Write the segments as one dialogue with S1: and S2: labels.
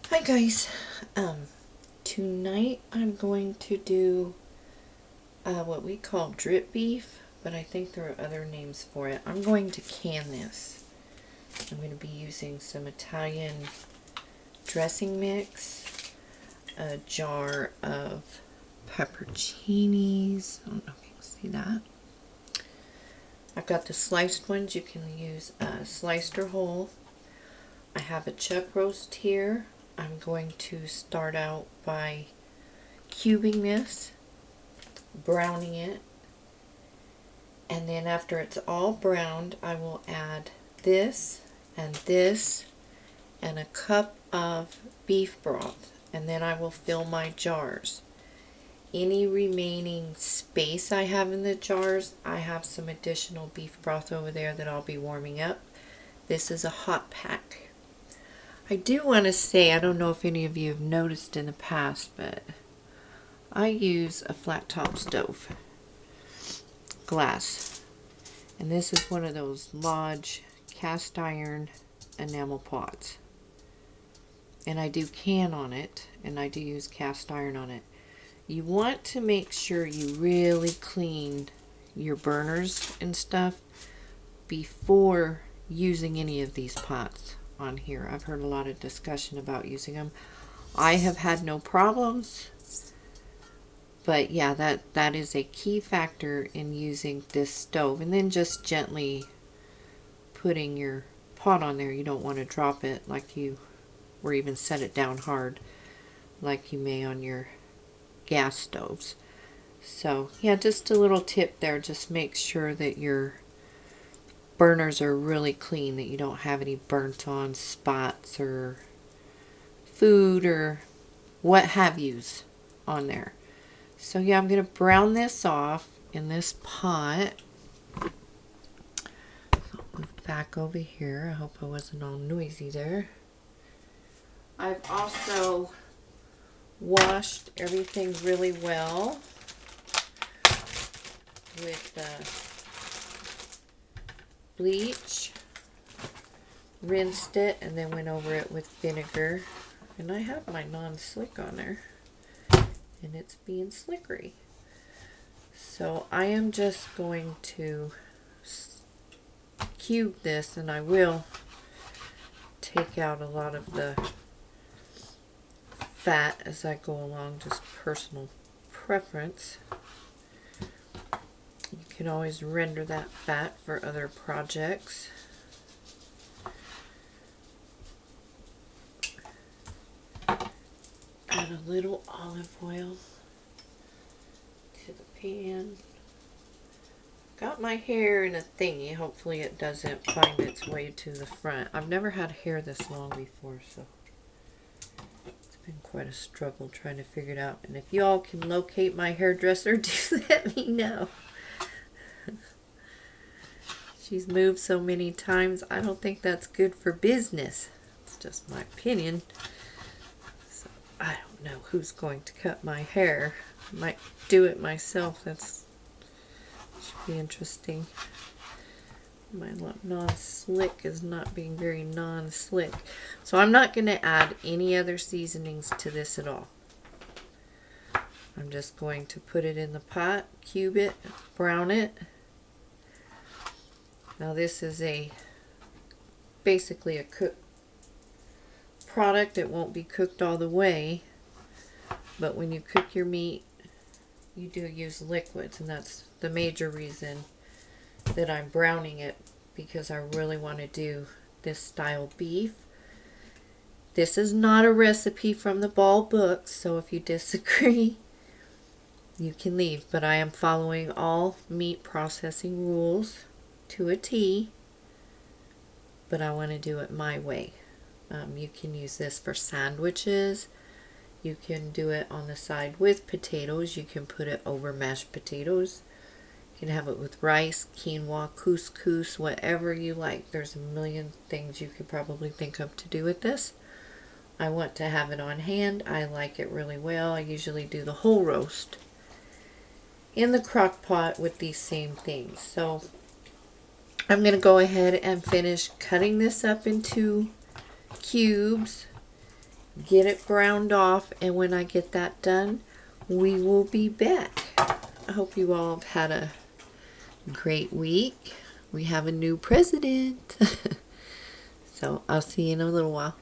S1: Hi guys. Tonight I'm going to do what we call drip beef, but I think there are other names for it. I'm going to can this. I'm going to be using some Italian dressing mix, a jar of pepperoncinis. I don't know if you can see that. I've got the sliced ones. You can use sliced or whole. I have a chuck roast here. I'm going to start out by cubing this, browning it, and then after it's all browned, I will add this and a cup of beef broth, and then I will fill my jars. Any remaining space I have in the jars, I have some additional beef broth over there that I'll be warming up. This is a hot pack. I do want to say, I don't know if any of you have noticed in the past, but I use a flat top stove, glass, and this is one of those Lodge cast iron enamel pots, and I do can on it, and I do use cast iron on it. You want to make sure you really clean your burners and stuff before using any of these pots on here. I've heard a lot of discussion about using them. I have had no problems, but yeah, that is a key factor in using this stove. And then just gently putting your pot on there. You don't want to drop it or even set it down hard like you may on your gas stoves. So yeah, just a little tip there. Just make sure that your burners are really clean, that you don't have any burnt on spots or food or what have yous on there. So yeah, I'm going to brown this off in this pot. So I'll move back over here. I hope I wasn't all noisy there. I've also washed everything really well with bleach, rinsed it, and then went over it with vinegar. And I have my non-slick on there, and it's being slickery. So I am just going to cube this, and I will take out a lot of the fat as I go along, just personal preference. You can always render that fat for other projects. Add a little olive oil to the pan. Got my hair in a thingy. Hopefully it doesn't find its way to the front. I've never had hair this long before, so it's been quite a struggle trying to figure it out. And if you all can locate my hairdresser, do let me know. She's moved so many times. I don't think that's good for business. It's just my opinion. So I don't know who's going to cut my hair. I might do it myself. Should be interesting. My non-slick is not being very non-slick. So I'm not going to add any other seasonings to this at all. I'm just going to put it in the pot, cube it, brown it. Now this is basically a cooked product. It won't be cooked all the way, but when you cook your meat, you do use liquids, and that's the major reason that I'm browning it, because I really want to do this style beef. This is not a recipe from the Ball books, so if you disagree, you can leave, but I am following all meat processing rules to a T, but I want to do it my way. You can use this for sandwiches. You can do it on the side with potatoes. You can put it over mashed potatoes. You can have it with rice, quinoa, couscous, whatever you like. There's a million things you could probably think of to do with this. I want to have it on hand. I like it really well. I usually do the whole roast in the crock pot with these same things. So I'm going to go ahead and finish cutting this up into cubes. get it browned off, and when I get that done, we will be back. I hope you all have had a great week. We have a new president. So I'll see you in a little while.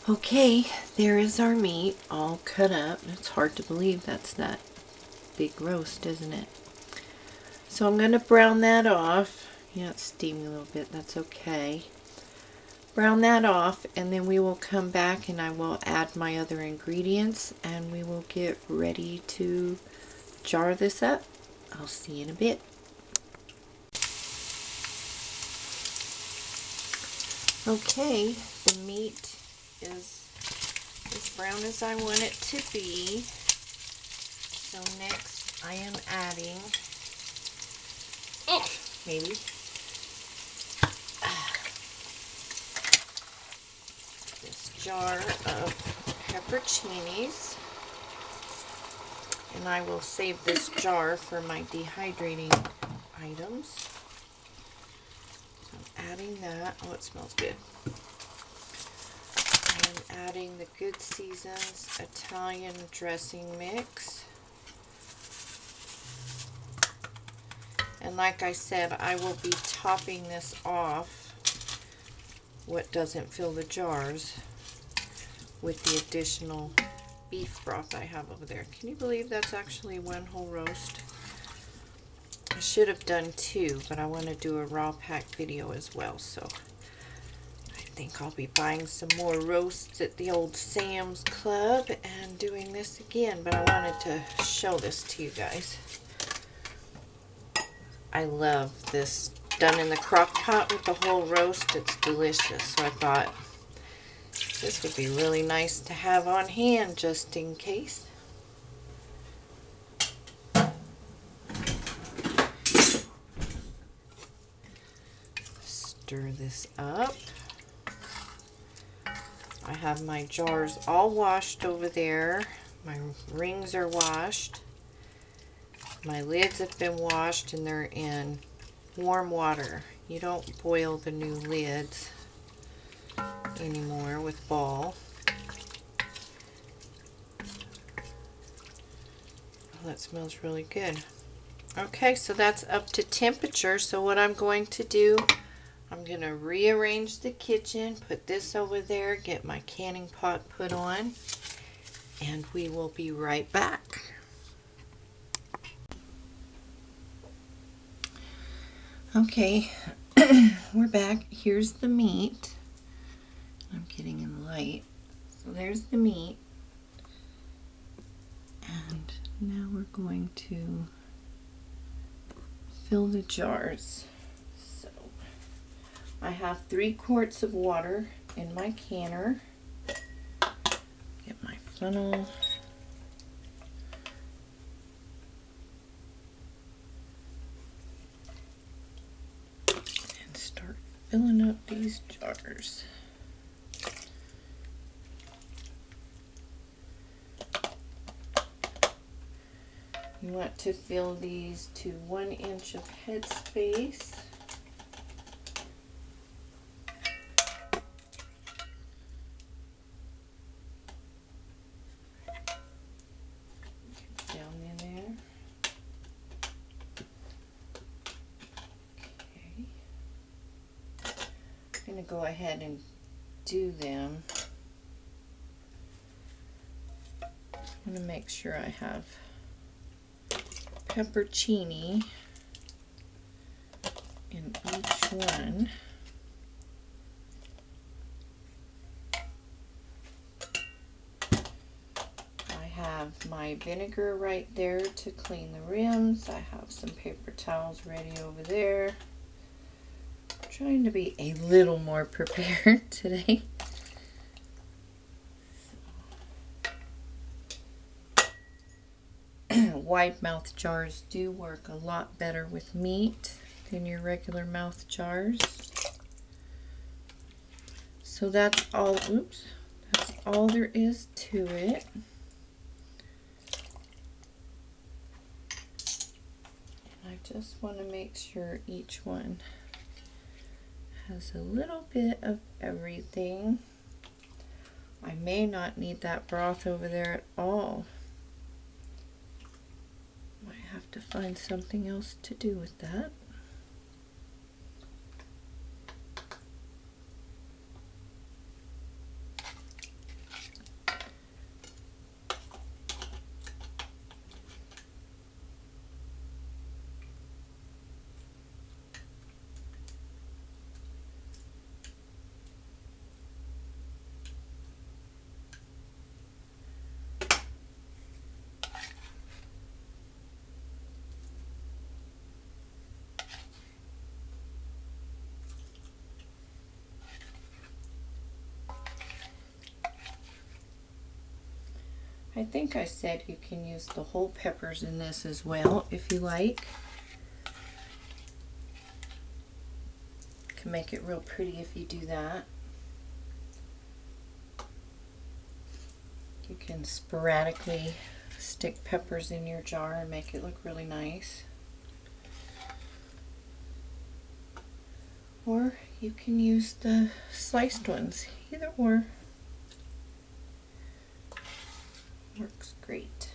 S1: Okay, there is our meat all cut up. It's hard to believe that's that big roast, isn't it? So I'm going to brown that off. Yeah, it's steaming a little bit. That's okay. Brown that off, and then we will come back and I will add my other ingredients and we will get ready to jar this up. I'll see you in a bit. Okay, the meat is as brown as I want it to be. So next I am adding, maybe, this jar of pepperoncinis. And I will save this jar for my dehydrating items. I'm adding that. Oh, it smells good. I'm adding the Good Seasons Italian dressing mix. And like I said, I will be topping this off, what doesn't fill the jars, with the additional beef broth I have over there. Can you believe that's actually one whole roast? I should have done two, but I want to do a raw pack video as well, so I think I'll be buying some more roasts at the old Sam's Club and doing this again, but I wanted to show this to you guys. I love this done in the crock pot with the whole roast. It's delicious, so I thought this would be really nice to have on hand just in case. Stir this up. I have my jars all washed over there. My rings are washed. My lids have been washed and they're in warm water. You don't boil the new lids anymore with Ball. Oh, that smells really good. Okay, so that's up to temperature. So what I'm going to do, I'm going to rearrange the kitchen, put this over there, get my canning pot put on, and we will be right back. Okay, we're back. Here's the meat. I'm getting in the light. So there's the meat. And now we're going to fill the jars. So I have 3 quarts of water in my canner. Get my funnel. And start filling up these jars. You want to fill these to 1 inch of headspace. Down in there. Okay. I'm going to go ahead and do them. I'm going to make sure I have pepperoncini in each one. I have my vinegar right there to clean the rims. I have some paper towels ready over there. I'm trying to be a little more prepared today. Wide mouth jars do work a lot better with meat than your regular mouth jars. So that's all, oops, that's all there is to it. And I just want to make sure each one has a little bit of everything. I may not need that broth over there at all. Might have to find something else to do with that. I think I said you can use the whole peppers in this as well if you like. Can make it real pretty if you do that. You can sporadically stick peppers in your jar and make it look really nice. Or you can use the sliced ones, either or. Works great.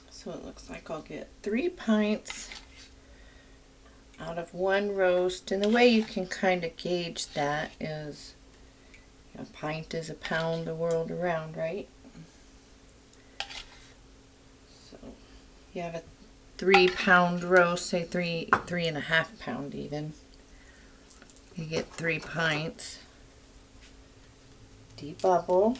S1: So it looks like I'll get 3 pints out of 1 roast. And the way you can kind of gauge that is, a pint is a pound the world around, right? So you have a 3-pound roast, say 3.5 pound even. You get 3 pints. Debubble.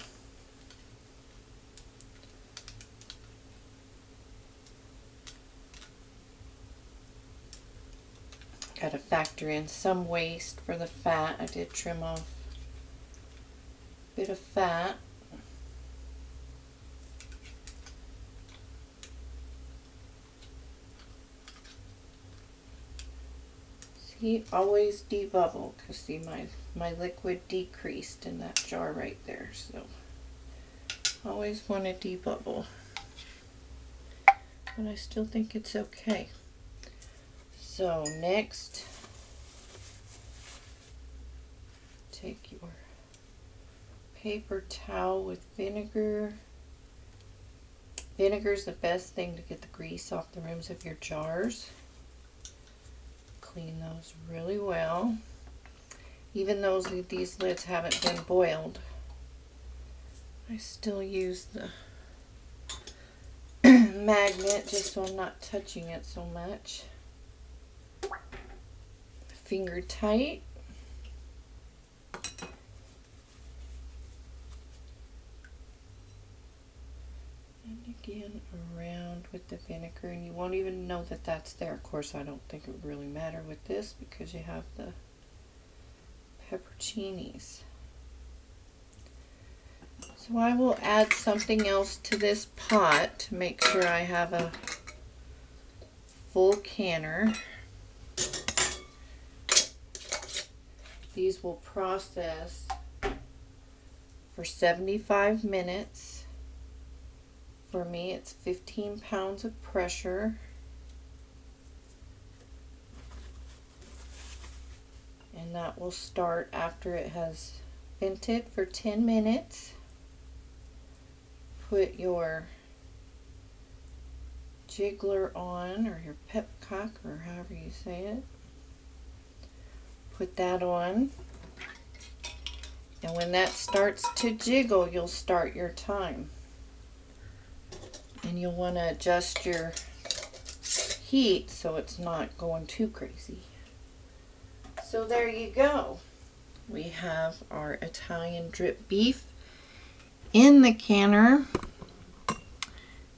S1: Got to factor in some waste for the fat. I did trim off a bit of fat. See, always debubble, because see my liquid decreased in that jar right there, so always want to debubble. But I still think it's okay. So next, take your paper towel with vinegar. Vinegar is the best thing to get the grease off the rims of your jars. Clean those really well. Even though these lids haven't been boiled, I still use the magnet just so I'm not touching it so much. Finger tight. And again around with the vinegar, and you won't even know that that's there. Of course, I don't think it would really matter with this because you have the pepperoncinis. So I will add something else to this pot to make sure I have a full canner. These will process for 75 minutes. For me, it's 15 pounds of pressure. And that will start after it has vented for 10 minutes. Put your jiggler on, or your pepcock, or however you say it. Put that on, and when that starts to jiggle, you'll start your time. And you'll want to adjust your heat so it's not going too crazy. So there you go. We have our Italian drip beef in the canner,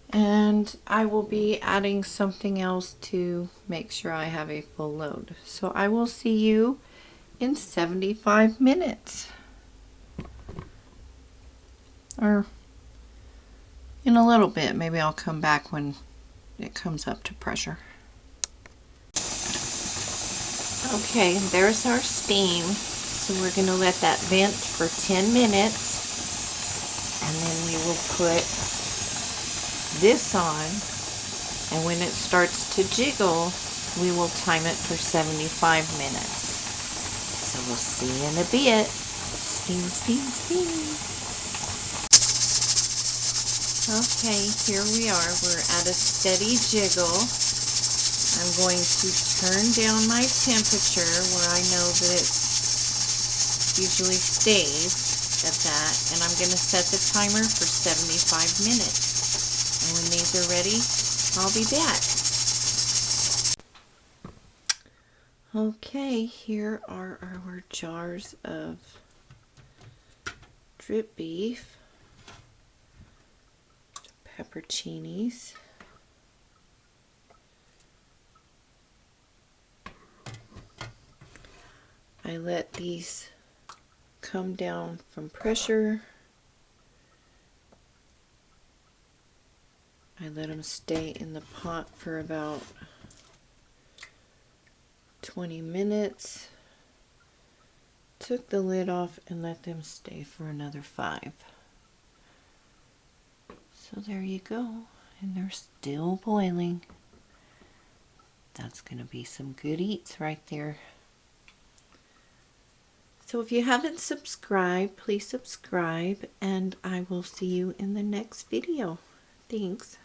S1: and I will be adding something else to make sure I have a full load. So I will see you in 75 minutes, or in a little bit. Maybe I'll come back when it comes up to pressure. Okay, there's our steam. So we're going to let that vent for 10 minutes, and then we will put this on, and when it starts to jiggle, we will time it for 75 minutes. So we'll see you in a bit. Steam, steam, steam. Okay, here we are. We're at a steady jiggle. I'm going to turn down my temperature where I know that it usually stays at that, and I'm going to set the timer for 75 minutes. And when these are ready, I'll be back. Okay, here are our jars of drip beef, pepperoncinis, I let these come down from pressure. I let them stay in the pot for about 20 minutes. Took the lid off and let them stay for another 5. So there you go. And they're still boiling. That's going to be some good eats right there. So if you haven't subscribed, please subscribe, and I will see you in the next video. Thanks.